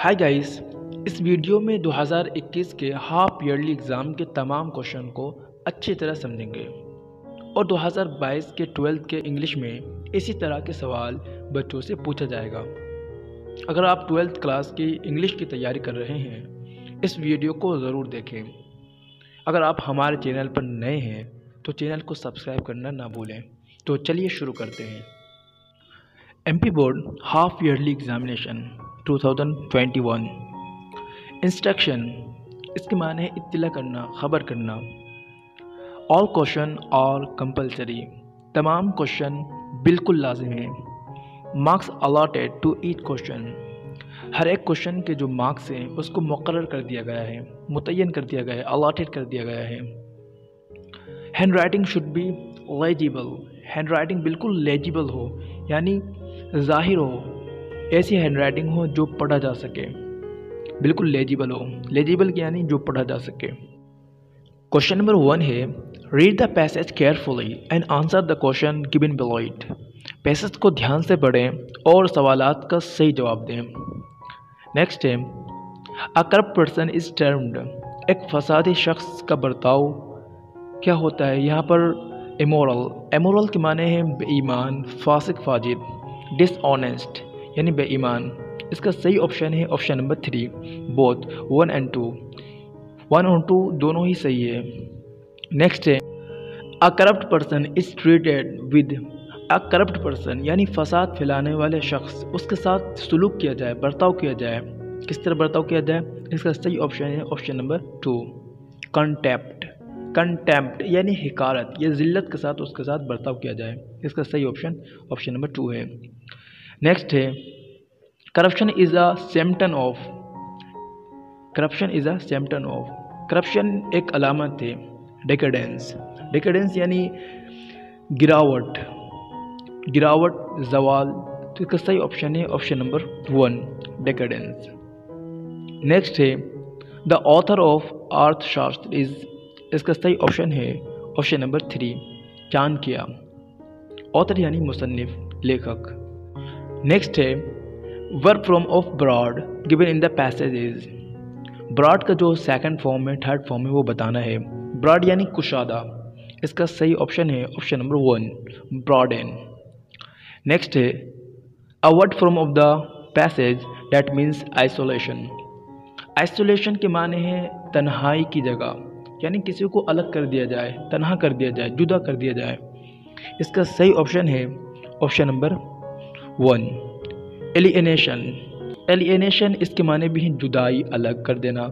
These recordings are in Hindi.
हाय गाइस, इस वीडियो में 2021 के हाफ ईयरली एग्ज़ाम के तमाम क्वेश्चन को अच्छी तरह समझेंगे और 2022 के 12th के इंग्लिश में इसी तरह के सवाल बच्चों से पूछा जाएगा। अगर आप 12th क्लास की इंग्लिश की तैयारी कर रहे हैं, इस वीडियो को ज़रूर देखें। अगर आप हमारे चैनल पर नए हैं तो चैनल को सब्सक्राइब करना ना भूलें। तो चलिए शुरू करते हैं। MP board half yearly examination 2021 instruction, इसके माने है इत्तला करना, खबर करना। ऑल क्वेश्चन और कंपलसरी, तमाम क्वेश्चन बिल्कुल लाजिम हैं। Marks allotted to each question, हर एक क्वेश्चन के जो मार्क्स हैं उसको मुकर्रर कर दिया गया है, मुतय्यन कर दिया गया है, अलॉटेड कर दिया गया है। Hand writing should be legible, hand writing बिल्कुल लेजिबल हो, यानी ज़ाहिर हो, ऐसी हैंड राइटिंग हो जो पढ़ा जा सके, बिल्कुल लेजिबल हो। लेजिबल यानी जो पढ़ा जा सके। क्वेश्चन नंबर 1 है, read the passage carefully and answer the question given below it. Passage को ध्यान से पढ़ें और सवालात का सही जवाब दें। नेक्स्ट है, अ करप्ट पर्सन इज टर्म्ड, एक फसादी शख्स का बर्ताव क्या होता है? यहाँ पर इमोरल, इमोरल के माने हैं बेईमान, फासिक, फाजिर। डिसऑनेस्ट यानी बेईमान। इसका सही ऑप्शन है ऑप्शन नंबर 3, बोथ 1 and 2। 1 और 2 दोनों ही सही है। नेक्स्ट है, अ corrupt person is treated with, a corrupt person यानी फसाद फैलाने वाले शख्स, उसके साथ सुलूक किया जाए, बर्ताव किया जाए। किस तरह बर्ताव किया जाए? इसका सही ऑप्शन है ऑप्शन नंबर 2, कंटेप्ट। कंटेम्प्ट यानी हिकारत या जिल्लत के साथ उसके साथ बर्ताव किया जाए। इसका सही ऑप्शन ऑप्शन नंबर 2 है। नेक्स्ट है, corruption is a symptom of, corruption is a symptom of, corruption एक अलामत है डिकेडेंस। डिकेडेंस यानी गिरावट, गिरावट, जवाल। तो इसका सही ऑप्शन है ऑप्शन नंबर 1, डिकेडेंस। नेक्स्ट है, द ऑथर ऑफ अर्थशास्त्र इज, इसका सही ऑप्शन है ऑप्शन नंबर 3, चाणक्य। ऑथर यानी मुसन्निफ, लेखक। नेक्स्ट है, verb form of broad given in the passage is, broad का जो सेकंड फॉर्म है, थर्ड फॉर्म है, वो बताना है। ब्रॉड यानी कुशादा। इसका सही ऑप्शन है ऑप्शन नंबर 1, ब्रॉडन। नेक्स्ट है, a word form of the passage that means isolation. Isolation के माने हैं तन्हाई की जगह, यानी किसी को अलग कर दिया जाए, तन्हा कर दिया जाए, जुदा कर दिया जाए। इसका सही ऑप्शन है ऑप्शन नंबर 1, एलिएनेशन। एलिएनेशन इसके माने भी हैं जुदाई, अलग कर देना,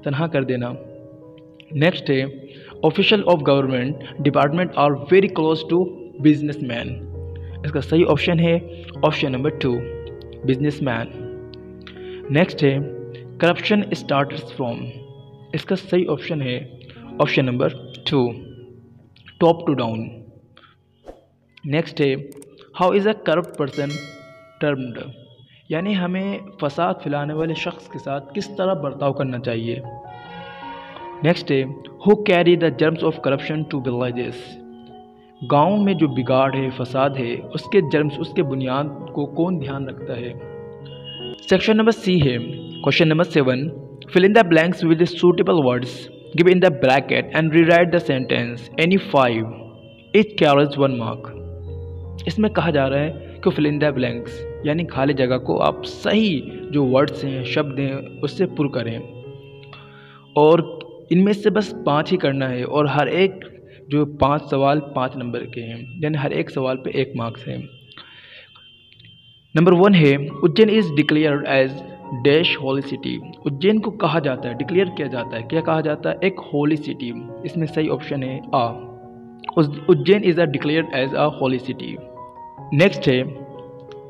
तन्हा कर देना। नेक्स्ट है, official of government department are very close to businessman. इसका सही ऑप्शन है ऑप्शन नंबर 2, बिजनेसमैन। नेक्स्ट है, करप्शन स्टार्ट्स फ्रॉम, इसका सही ऑप्शन है option number 2, top to down. Next है, how is a corrupt person termed, यानी हमें फसाद फैलाने वाले शख्स के साथ किस तरह बर्ताव करना चाहिए। नेक्स्ट है, who carry the germs of corruption to villages, गाँव में जो बिगाड़ है, फसाद है, उसके जर्म्स, उसके बुनियाद को कौन ध्यान रखता है। सेक्शन नंबर सी है, question number 7, fill in the blanks with suitable words, give in the bracket and rewrite the sentence, any 5, it carries 1 mark. इसमें कहा जा रहा है कि फिल इन द ब्लैंक्स यानी खाली जगह को आप सही जो वर्ड्स हैं, शब्द हैं, उससे पुर करें और इनमें से बस 5 ही करना है और हर एक जो 5 सवाल 5 नंबर के हैं, यानी हर एक सवाल पे 1 मार्क्स है। नंबर 1 है, Ujjain is declared as dash holy city. Ujjain को कहा जाता है, डिक्लेयर किया जाता है, क्या कहा जाता है? एक होली सिटी। इसमें सही ऑप्शन है A, Ujjain is a declared as a holy city. Next है,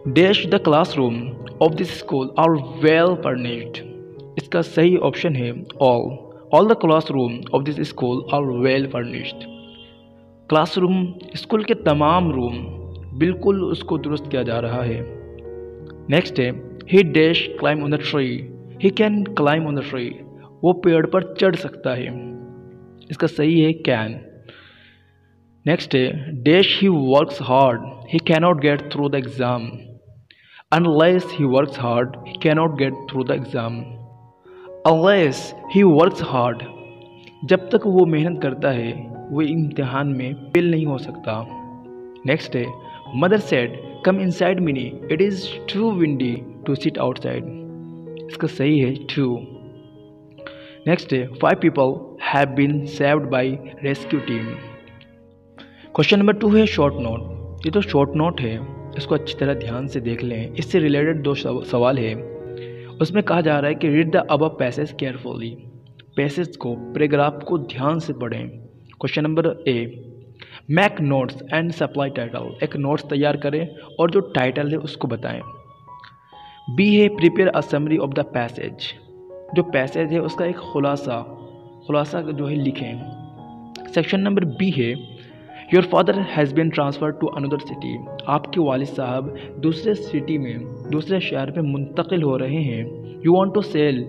dash the classroom of this school are well furnished. इसका सही ऑप्शन है all the classroom of this school are well furnished. Classroom, school के तमाम रूम बिल्कुल उसको दुरुस्त किया जा रहा है। नेक्स्ट है, ही dash climb on the tree, he can climb on the tree, वो पेड़ पर चढ़ सकता है। इसका सही है कैन। नेक्स्ट है, dash he works hard, he cannot get through the exam. Unless he works hard, he cannot get through the exam. Unless he works hard, जब तक वो मेहनत करता है वो इम्तिहान में फेल नहीं हो सकता. नेक्स्ट है, mother said come inside Mini, it is too windy to sit outside. इसका सही है ट्रू. नेक्स्ट है, 5 people have been saved by rescue team. Question number 2 है शॉर्ट नोट. ये तो शॉर्ट नोट है, इसको अच्छी तरह ध्यान से देख लें. इससे रिलेटेड 2 सवाल है. उसमें कहा जा रहा है कि read the above passage carefully. Passage को, पैराग्राफ को ध्यान से पढ़ें. Question number A, make notes and supply title. एक नोट्स तैयार करें और जो टाइटल है उसको बताएं. बी है, prepare a summary of the passage. जो पैसेज है उसका एक खुलासा जो है लिखें. सेक्शन नंबर बी है, your father has been transfer to another city. आपके वालिद साहब दूसरे सिटी में, दूसरे शहर में मुंतकिल हो रहे हैं. You want to sell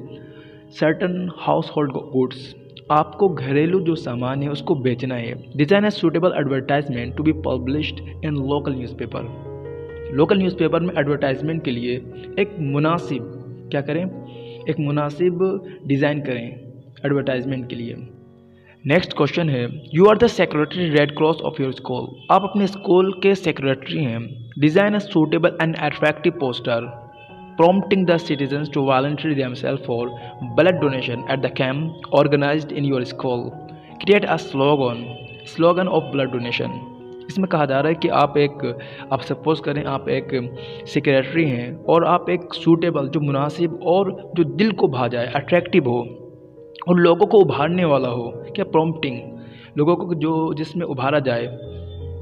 certain household goods. आपको घरेलू जो सामान है उसको बेचना है. Design a suitable advertisement to be published in local newspaper. Local newspaper में एडवर्टाइजमेंट के लिए एक मुनासिब क्या करें, एक मुनासिब डिज़ाइन करें एडवर्टाइजमेंट के लिए. नेक्स्ट क्वेश्चन है, you are the secretary red cross of your school. आप अपने स्कूल के सेक्रेटरी हैं. Design a suitable and attractive poster prompting the citizens to volunteer themselves for blood donation at the camp organized in your school. Create a slogan of blood donation. इसमें कहा जा रहा है कि आप सपोज करें आप एक सेक्रेटरी हैं और आप एक सूटेबल, जो मुनासिब और जो दिल को भा जाए, अट्रैक्टिव हो और लोगों को उभारने वाला हो. क्या प्रॉम्प्टिंग, लोगों को जो जिसमें उभारा जाए.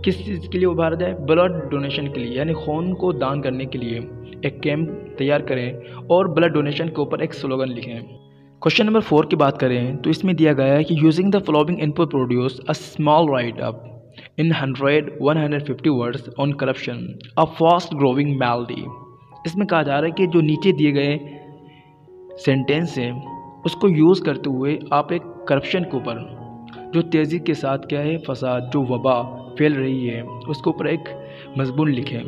किस चीज़ के लिए उभारा जाए? ब्लड डोनेशन के लिए, यानी खून को दान करने के लिए एक कैंप तैयार करें और ब्लड डोनेशन के ऊपर एक स्लोगन लिखें. क्वेश्चन नंबर 4 की बात करें तो इसमें दिया गया है कि using the following input produce a small right up in 150 words on corruption, a fast growing melody. इसमें कहा जा रहा है कि जो नीचे दिए गए सेंटेंस हैं उसको यूज़ करते हुए आप एक करप्शन के ऊपर, जो तेज़ी के साथ क्या है, फसाद, जो वबा फैल रही है, उसके ऊपर एक मजमून लिखें.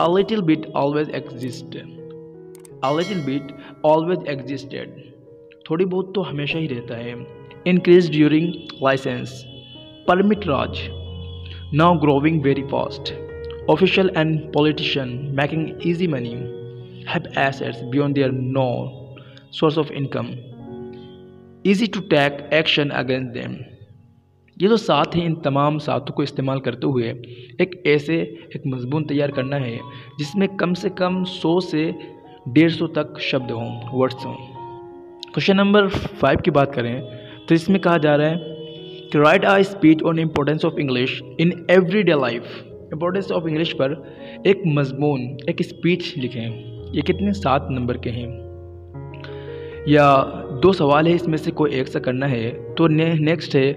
A little bit always existed. A little bit always existed. थोड़ी बहुत तो हमेशा ही रहता है. Increase during license. Permit Raj. Now growing very fast. Official and politician making easy money. Have assets beyond their known source of income. Easy to take action against them. ये जो 7 हैं, इन तमाम 7 को इस्तेमाल करते हुए एक मजमून तैयार करना है जिसमें कम से कम 100 से 150 तक शब्द हों, वर्ड्स हों. क्वेश्चन नंबर 5 की बात करें तो इसमें कहा जा रहा है कि right a speech on importance of English in everyday life. Importance of English पर एक मजमून, एक स्पीच लिखें. ये कितने 7 नंबर के हैं या 2 सवाल है, इसमें से कोई एक सा करना है. तो नेक्स्ट है,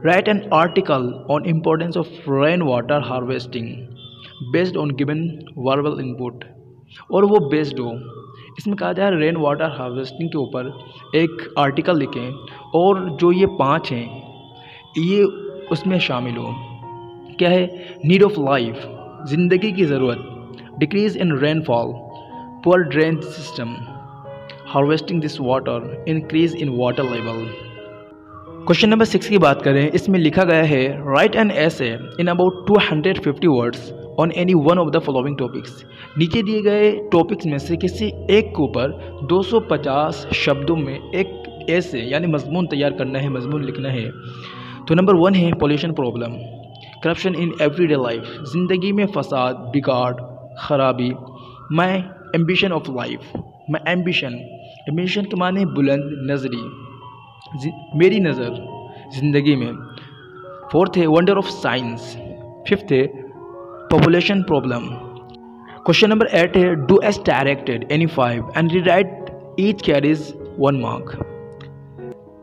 write an article on importance of rainwater harvesting based on given verbal input. और वो बेस्ड हो, इसमें कहा जा रहा है रेन वाटर हार्वेस्टिंग के ऊपर एक आर्टिकल लिखें और जो ये 5 हैं ये उसमें शामिल हो. क्या है? नीड ऑफ लाइफ, ज़िंदगी की ज़रूरत. Decrease in rainfall, poor drain system, harvesting this water, increase in water level. Question number 6 की बात करें, इसमें लिखा गया है right an essay in about 250 words on any one of the following topics. नीचे दिए गए टॉपिक्स में से किसी एक के ऊपर 250 शब्दों में एक ऐसे यानी मजमून तैयार करना है, मजमून लिखना है. तो नंबर 1 है pollution problem, corruption in everyday life, ज़िंदगी में फसाद, बिगाड़, खराबी. माई ambition of life, my ambition के माने बुलंद नजरी, मेरी नज़र ज़िंदगी में. 4th है वंडर ऑफ साइंस. 5th है पॉपुलेशन प्रॉब्लम. क्वेश्चन नंबर 8 है do as directed any 5 and rewrite each carries 1 mark.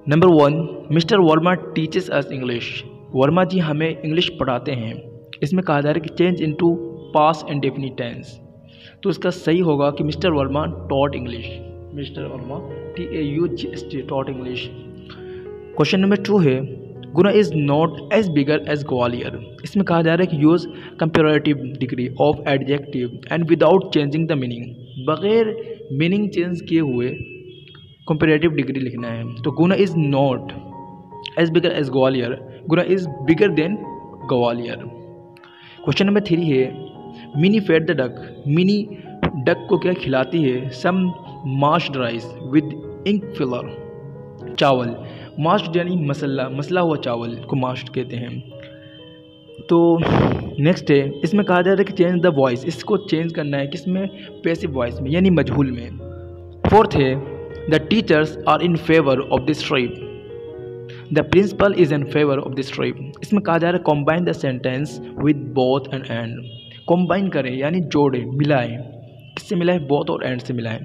Number 1, mister Verma teaches us English. Verma ji हमें इंग्लिश पढ़ाते हैं. इसमें कहा जा रहा है कि change into past indefinite tense. तो इसका सही होगा कि mister Verma taught English. Mister Verma TAUGHT taught English. Question number 2 है Guna is not as bigger as Gwalior. इसमें कहा जा रहा है कि use comparative degree of adjective and without changing the meaning, बग़ैर मीनिंग चेंज किए हुए कंपेरेटिव डिग्री लिखना है। तो Guna is not as bigger as Gwalior, Guna is bigger than Gwalior. Question number 3 है Mini fed the duck. Mini duck को क्या खिलाती है? Some mashed rice with ink filler. चावल, माश्ड यानी मसला हुआ चावल को माश्ड कहते हैं। तो नेक्स्ट है, इसमें कहा जा रहा है कि चेंज द वॉइस, इसको चेंज करना है किसमें? पैसिव वॉइस में यानी मजहूल में। फोर्थ है the teachers are in favour of this trip, the principal is in favour of this trip. इसमें कहा जा रहा है combine the sentence with both and and, combine करें यानी जोड़ें, मिलाएं। किससे मिलाएं? बोथ और एंड से मिलाएं।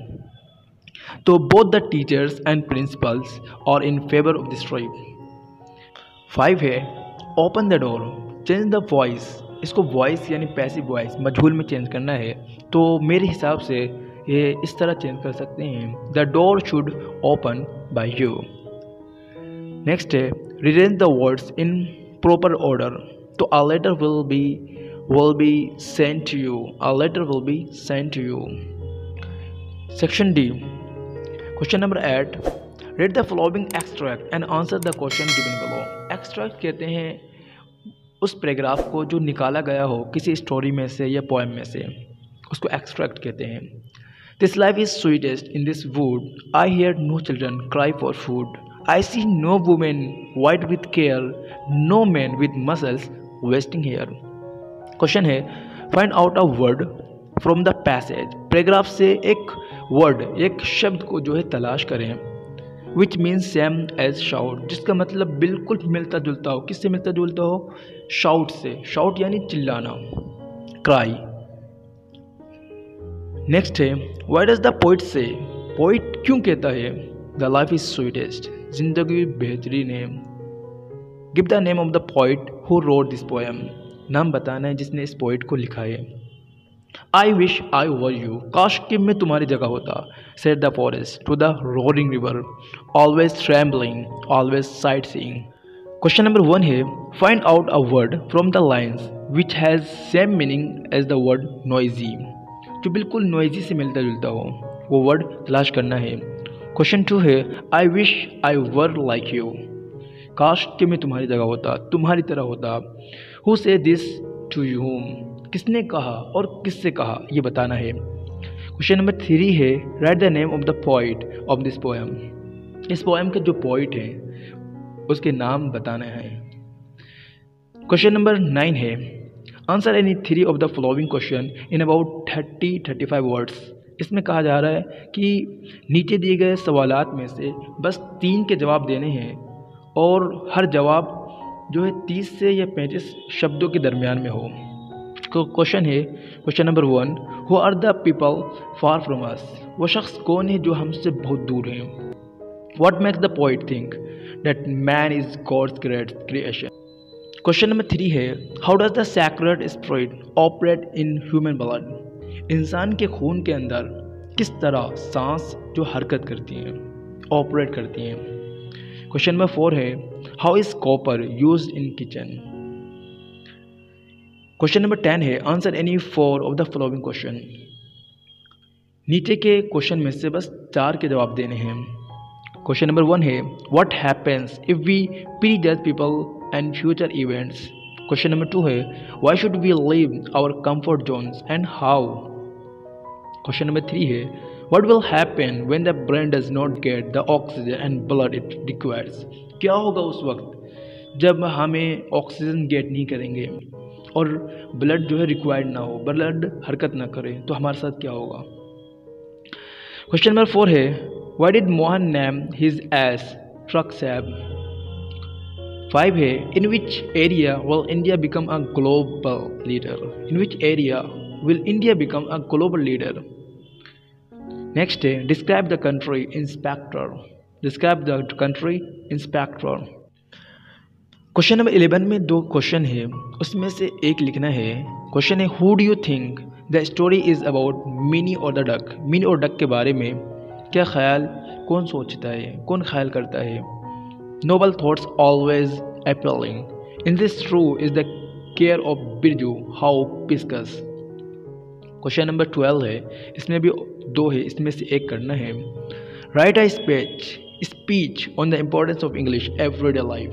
तो both the teachers and principals are in favour of this trip. 5 है open the door, change the voice, इसको वॉइस यानी पैसिव वॉइस मजहूल में चेंज करना है। तो मेरे हिसाब से ये इस तरह चेंज कर सकते हैं, the door should open by you. Next है rearrange the words in proper order, तो a letter will be sent to you, a letter will be sent to you। Section D, question number 8, read the following extract and answer the question given below। extract कहते हैं उस पैराग्राफ को जो निकाला गया हो किसी स्टोरी में से या पोएम में से, उसको extract कहते हैं। This life is sweetest in this wood, I hear no children cry for food, I see no woman white with care, no man with muscles wasting here। Question है find out a word from the passage, paragraph से एक वर्ड, एक शब्द को जो है तलाश करें, which means same as shout, जिसका मतलब बिल्कुल मिलता जुलता हो। किससे मिलता जुलता हो? शाउट से। शाउट यानी चिल्लाना, क्राई। नेक्स्ट है व्हाई डज द पोइट से, पोइट क्यों कहता है द लाइफ इज स्वीटेस्ट, जिंदगी बेहतरीन है। Give the name of the poet who wrote this poem, नाम बताना है जिसने इस पोइट को लिखा है। I wish I were you, काश कि मैं तुम्हारी जगह होता। Said the forest to the roaring river, always trembling, always sight seeing. Question number 1 है find out a word from the lines which has same meaning as the word noisy, जो बिल्कुल नॉइजी से मिलता जुलता हो, वो वर्ड तलाश करना है। क्वेश्चन 2 है I wish I were like you, काश कि मैं तुम्हारी जगह होता, तुम्हारी तरह होता। हु से दिस टू यू, किसने कहा और किससे कहा, ये बताना है। क्वेश्चन नंबर 3 है right the name of the poet of this poem, इस पोएम के जो पोइट हैं उसके नाम बताना है। क्वेश्चन नंबर 9 है answer any 3 of the following question in about 30-35 words. इसमें कहा जा रहा है कि नीचे दिए गए सवालात में से बस 3 के जवाब देने हैं और हर जवाब जो है 30 से या 35 शब्दों के दरमियान में हो। तो क्वेश्चन है question number 1 who are the people far from us, वो शख्स कौन है जो हमसे बहुत दूर हैं। What makes the poet think that man is God's great creation. Question number 3 है how does the sacred spirit operate in human blood, इंसान के खून के अंदर किस तरह सांस जो हरकत करती हैं, ऑपरेट करती हैं। क्वेश्चन नंबर 4 है how is copper used in kitchen. Question number 10 है answer any 4 of the following question. नीचे के क्वेश्चन में से बस 4 के जवाब देने हैं। क्वेश्चन नंबर 1 है what happens if we prejudge people and future events. Question number 2 है why should we leave our comfort zones and how. Question number 3 है what will happen when the brain does not get the oxygen and blood it requires. क्या होगा उस वक्त जब हमें ऑक्सीजन गेट नहीं करेंगे और ब्लड जो है रिक्वायर्ड ना हो, ब्लड हरकत ना करे, तो हमारे साथ क्या होगा। क्वेश्चन नंबर 4 है why did Mohan name his S truck Sahib. 5 है in which area will India become a global leader, in which area will India become a global leader. Next है describe the country inspector, describe the country inspector. Question number 11 में 2 क्वेश्चन है, उसमें से एक लिखना है। क्वेश्चन है who do you think the story is about mini और द डक, मिनी और डक के बारे में क्या ख्याल कौन सोचता है, कौन ख्याल करता है। Nobel thoughts always appealing. In this true is the care of Birju how Piscus. Question number 12 है, इसमें भी 2 है, इसमें से एक करना है. Right a speech on the importance of English everyday life.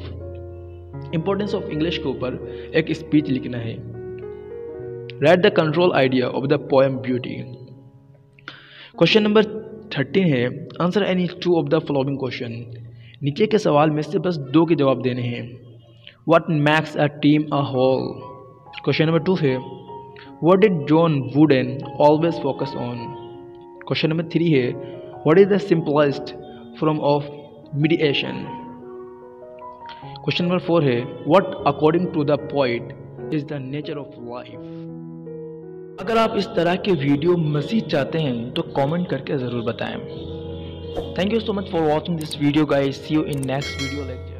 Importance of English के ऊपर एक स्पीच लिखना है. Right the control idea of the poem beauty. Question number 13 है, answer any 2 of the following question. नीचे के सवाल में से बस 2 के जवाब देने हैं. What makes a team a whole. Question number 2 है, what did John Wooden always focus on. Question number 3 है, what is the simplest form of mediation. Question number 4 है, what according to the poet is the nature of life. अगर आप इस तरह के वीडियो मज़ीद चाहते हैं तो कमेंट करके ज़रूर बताएं. Thank you so much for watching this video guys. See you in next video lecture.